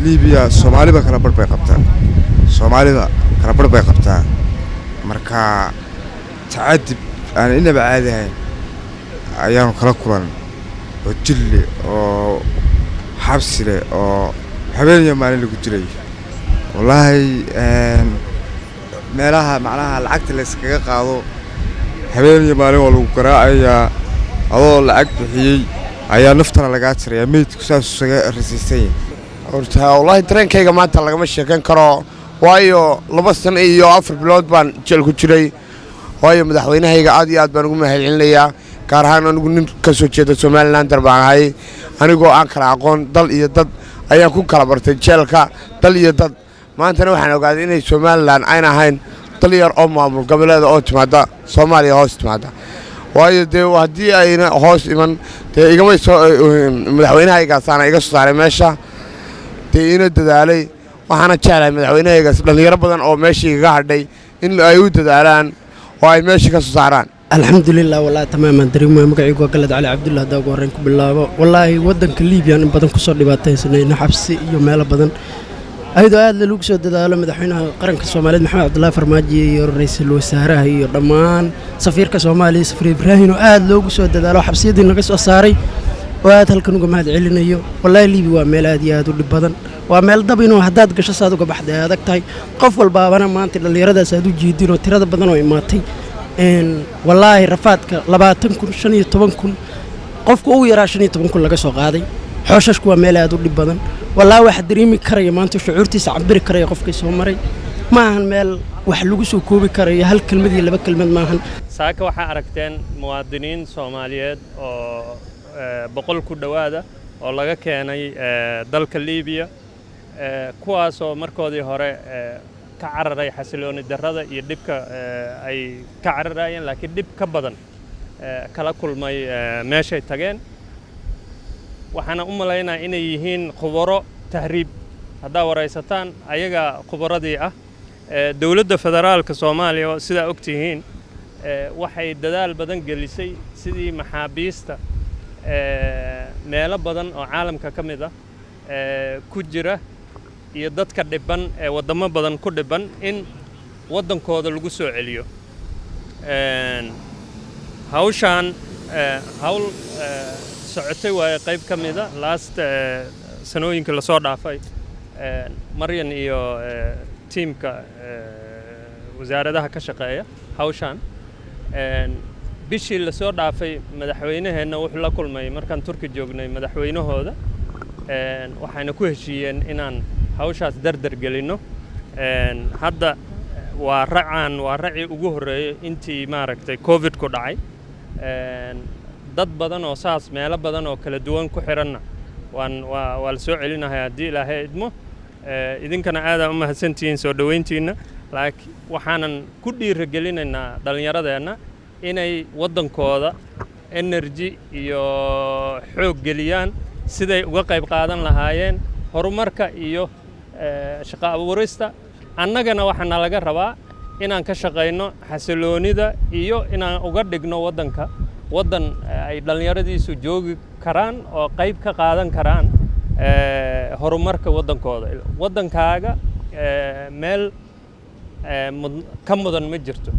liibiya Soomaaliba kala barbay qabtaan Soomaalida kala barbay qabtaan marka taadib aan inaba caadi ahayn ayaan kala kulan oo jilli oo xabsile oo habeen iyo maalin lagu jiray wallahi meelaha macnaha lacagta la iskaga qaado habeen iyo maalin waa lagu garaacayaa adoo lacag bixiyay ayaa naftana laga tiraya meedku saas isaga rasiisay horta wallahi tareenkayga maanta lagama sheekan karo waayo 2 sano iyo 4 bilood baan jeel ku jiray waayo madaxweynahayga aad iyo aad baan ugu mahadcelinayaa gaar ahaan anigu nin ka soo jeeda Soomaaliland baan ahay anigoo aan kala aqoon dal iyo dad ayaan ku kala bartay jeelka dal iyo dad maantana waxaan ogaaday inay Soomaaliland ayna ahayn dal yar oo maamul goboleed oo timaada Soomaaliya hoos timaada waayo de hadii ayna hoos iman de igama soo madaxweynahayga saana iga soo saaray meesha de ina dadaalay waxaana jeclahay madaxweynahayga dhalinyaro badan oo meeshii iga hadhay in ay u dadaalaan oo ay meeshii ka soo saaraan alxamdulillah wallahi tamaam dareemo magacaygu galad cali cabdullaah daag wareen ku bilaabo wallahi wadanka Liibiya in badan ku soo dhibaataysanay xabsi iyo meelo badan ayadoo aad lagu soo dadaalo madaxweynaha qaranka Soomaaliyeed Maxamed Cabdullaahi Farmaajo iyo ra'iisul wasaaraha iyo dhammaan safiirka Soomaaliya Safir Ibrahim oo aad loogu soo dadaalo xabsiyadii naga soo saaray oo aad halkan uga mahadcelinayo wallahi Liibiya waa meel aad iyo aad u dhib badan waa meel dab inuu hadaad gasho saad uga baxday adag tahay qof walbaabana maanta dhalinyaradaas aad u jeedin oo tirada badan oo imaatay wallahi rafaadka 20 kun 15 kun qofku uu yaraa 15 kun laga soo qaaday xoshashku waa meel aad u dhib badan wallahi wax dareemi karaya maanta shucuurtiisa cabiri karaya qofkii soo maray ma ahan meel wax lagu soo koobi karayo hal kelmad iyo laba kelmad ma ahan saaka waxa aragteen muwaadiniin Soomaaliyeed oo 100 ku dhawaada oo laga keenay dalka Liibiya kuwaas oo markoodii hore ka cararay xasilooni darrada iyo dibka ay ka cararayeen laakiin dib ka badan kala kulmay meeshay tageen waxaana u maleynaa inay yihiin khubaro tahriib haddaa waraysataan ayaga khubaradii ah dawladda federaalka Soomaaliya sida ogtihiin waxay dadaal badan gelisay sidii maxaabiista meelo badan oo caalamka ka mid ah ku jira iyo dadka dhiban ee wadamo badan ku dhiban in wadankooda lagu soo celiyo hawshan hawl socotay waa qayb ka mid ah last sanooyinka la soo dhaafay Maryan iyo teamka wasaaradaha ka shaqeeya hawshan bishii la soo dhaafay madaxweynaheena wuxuu la kulmay markaan Turki joognay madaxweynahooda waxayna ku heshiiyeen inaan hawshaas dardar gelino hadda waa raci ugu horeeyay intii maaragtay covid ku dhacay dad badan oo saas meelo badan oo kala duwan ku xiranna waa la soo celinahay haddii Ilaahay idmo idinkana aad u mahadsantihiin soo dhaweyntiina laakiin waxaanan ku dhiirigelinaynaa dhalinyaradeenna inay wadankooda energy iyo xoog geliyaan siday uga qayb qaadan lahaayeen horumarka iyo shaqo abuurista annagana waxaana laga rabaa inaan ka shaqeyno xasiloonida iyo inaan uga dhigno wadan ay dhalinyaradiisu joogi karaan oo qayb ka qaadan karaan horumarka wadankooda wadankaaga meel ka mudan ma jirto